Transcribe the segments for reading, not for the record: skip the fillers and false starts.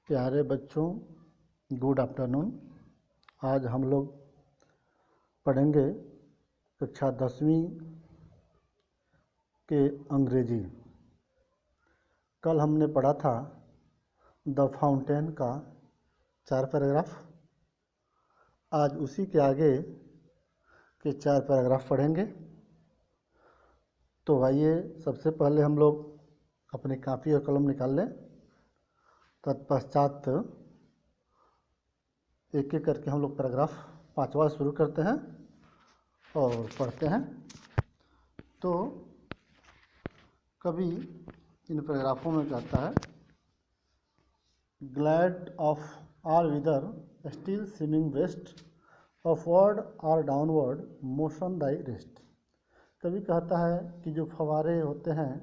प्यारे बच्चों, good afternoon. आज हम लोग पढ़ेंगे कक्षा 10वीं के अंग्रेजी। कल हमने पढ़ा था द फाउंटेन का 4 पैराग्राफ। आज उसी के आगे के 4 पैराग्राफ पढ़ेंगे। तो आइए सबसे पहले हम लोग अपनी कापी और कलम निकाल लें। तत्पश्चात एक एक करके हम लोग पैराग्राफ 5वां शुरू करते हैं और पढ़ते हैं। तो कभी इन पैराग्राफों में कहता है, glad of are whether still swimming west, upward और डाउनवर्ड मोशन दाई रेस्ट। कभी कहता है कि जो फवारे होते हैं,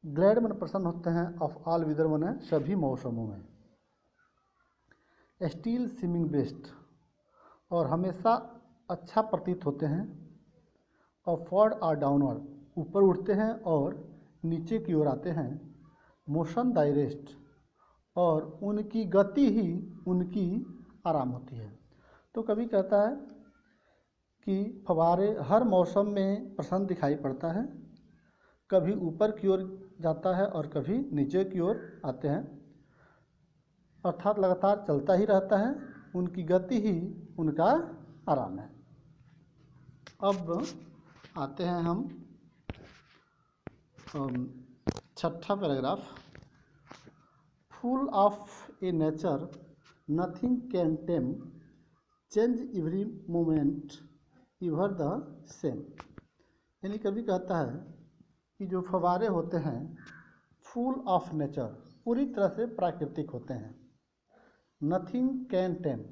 ग्लैड मन प्रसन्न होते हैं, ऑफ ऑल विदर मन सभी मौसमों में, स्टील स्विमिंग बेस्ट और हमेशा अच्छा प्रतीत होते हैं, अपवर्ड और डाउनवर्ड ऊपर उठते हैं और नीचे की ओर आते हैं, मोशन डायरेस्ट और उनकी गति ही उनकी आराम होती है। तो कभी कहता है कि फव्वारे हर मौसम में प्रसन्न दिखाई पड़ता है, कभी ऊपर की ओर जाता है और कभी नीचे की ओर आते हैं, अर्थात लगातार चलता ही रहता है, उनकी गति ही उनका आराम है। अब आते हैं हम 6ठा paragraph. Full of a nature nothing can tame, change every moment ever the same. यानी कभी कहता है कि जो फव्वारे होते हैं फुल ऑफ नेचर, पूरी तरह से प्राकृतिक होते हैं। नथिंग कैन टेम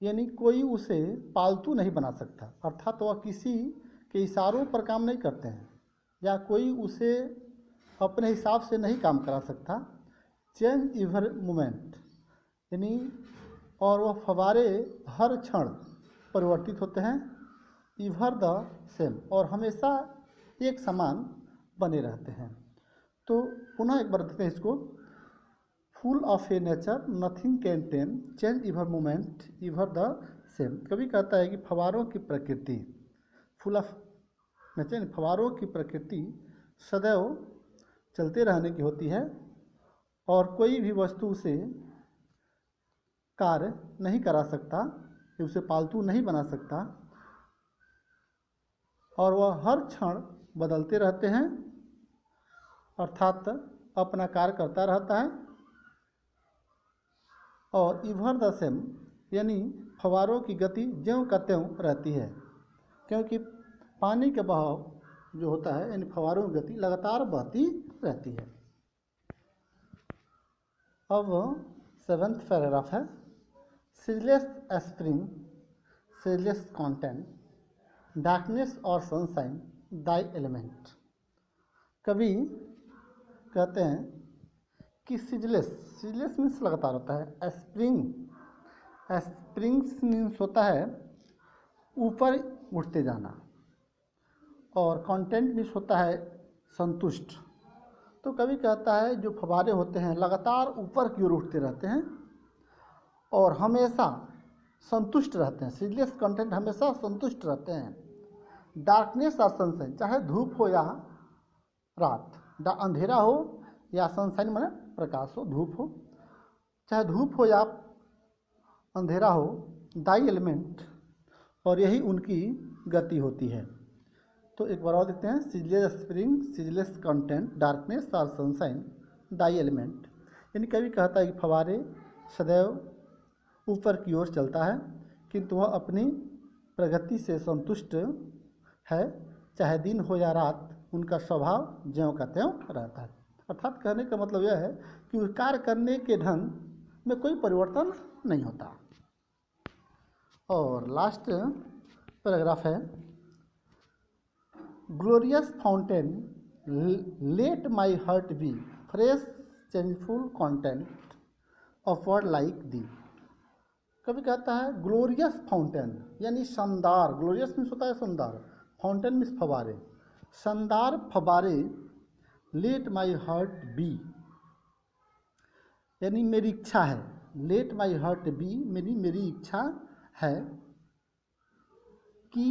यानी कोई उसे पालतू नहीं बना सकता, अर्थात वह किसी के इशारों पर काम नहीं करते हैं या कोई उसे अपने हिसाब से नहीं काम करा सकता। चेंज एवर मोमेंट यानी और वह फव्वारे हर क्षण परिवर्तित होते हैं, एवर द सेम और हमेशा एक समान बने रहते हैं। तो पुनः एक बार देखते हैं इसको। Full of a nature nothing can tame, change ever moment ever the same. कभी कहता है कि फव्वारों की प्रकृति, फुल ऑफ नेचर फव्वारों की प्रकृति सदैव चलते रहने की होती है और कोई भी वस्तु से कार्य नहीं करा सकता, उसे पालतू नहीं बना सकता और वह हर क्षण बदलते रहते हैं, अर्थात अपना कार्य करता रहता है। और इवर द सेम यानी फव्वारों की गति ज्यों का त्यों रहती है, क्योंकि पानी के बहाव जो होता है यानी फव्वारों की गति लगातार बहती रहती है। अब 7th पैराग्राफ है। Ceaseless spring, ceaseless content, darkness और सनशाइन दाई एलिमेंट। कभी कहते हैं कि सीजलेस मीन्स लगातार होता है, स्प्रिंग्स मीन्स होता है ऊपर उठते जाना और कंटेंट मीन्स होता है संतुष्ट। तो कभी कहता है जो फव्वारे होते हैं लगातार ऊपर की ओर उठते रहते हैं और हमेशा संतुष्ट रहते हैं। सीजलेस कंटेंट हमेशा संतुष्ट रहते हैं। डार्कनेस और सनशाइन, चाहे धूप हो या रात, अंधेरा हो या सनशाइन माने प्रकाश हो, धूप हो, चाहे धूप हो या अंधेरा हो, दाई एलिमेंट और यही उनकी गति होती है। तो एक बार और देखते हैं। Ceaseless spring, ceaseless content, darkness और सनशाइन दाई एलिमेंट। यानी कभी कहता है कि फव्वारे सदैव ऊपर की ओर चलता है किंतु वह अपनी प्रगति से संतुष्ट है, चाहे दिन हो या रात, उनका स्वभाव ज्यों का त्यों रहता है। अर्थात कहने का मतलब यह है कि उस कार्य करने के ढंग में कोई परिवर्तन नहीं होता। और लास्ट पैराग्राफ है। Glorious fountain let my heart be, fresh changeful content upward like thee. कभी कहता है ग्लोरियस फाउंटेन यानी शानदार, ग्लोरियस मीन्स होता है शानदार, फाउंटेन मीन्स फव्वारे, शानदार फव्वारे, लेट माई हार्ट बी यानी मेरी इच्छा है। लेट माई हार्ट बी, मेरी इच्छा है कि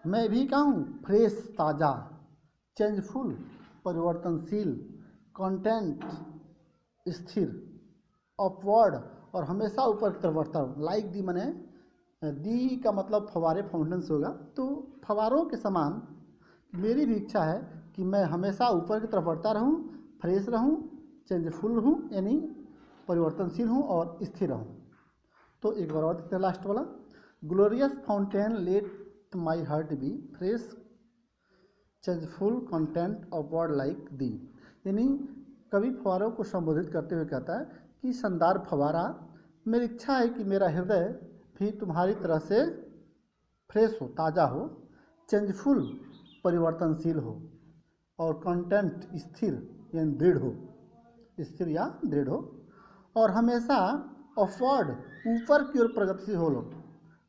मैं भी कहूँ फ्रेश ताज़ा, चेंजफुल परिवर्तनशील, कंटेंट स्थिर, अपवर्ड और हमेशा ऊपर की तरफ बढ़ता हूँ। लाइक दी मैंने दी का मतलब फवारे फाउंटेन से होगा, तो फवारों के समान मेरी भी इच्छा है कि मैं हमेशा ऊपर की तरफ बढ़ता रहूँ, फ्रेश रहूँ, चेंजफुल हूँ यानी परिवर्तनशील हूँ और स्थिर रहूँ। तो एक बार और देखते हैं लास्ट वाला, glorious fountain let my heart be fresh changeful content upward like thee. यानी कवि फवारों को संबोधित करते हुए कहता है कि शानदार फवारा, मेरी इच्छा है कि मेरा हृदय भी तुम्हारी तरह से फ्रेश हो, ताज़ा हो, चेंजफुल परिवर्तनशील हो और कंटेंट स्थिर यानी दृढ़ हो, स्थिर या दृढ़ हो और हमेशा अपवर्ड ऊपर की ओर प्रगतिशील हो लो,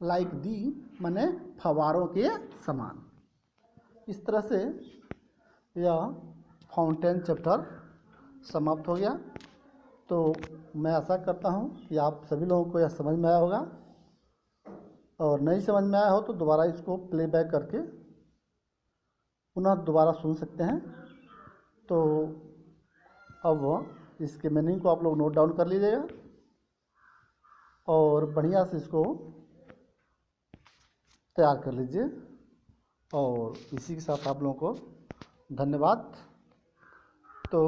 लाइक दी माने फवारों के समान। इस तरह से यह फाउंटेन चैप्टर समाप्त हो गया। तो मैं आशा करता हूँ कि आप सभी लोगों को यह समझ में आया होगा, और नहीं समझ में आया हो तो दोबारा इसको प्लेबैक करके पुनः दोबारा सुन सकते हैं। तो अब इसके मीनिंग को आप लोग नोट डाउन कर लीजिएगा और बढ़िया से इसको तैयार कर लीजिए। और इसी के साथ आप लोगों को धन्यवाद। तो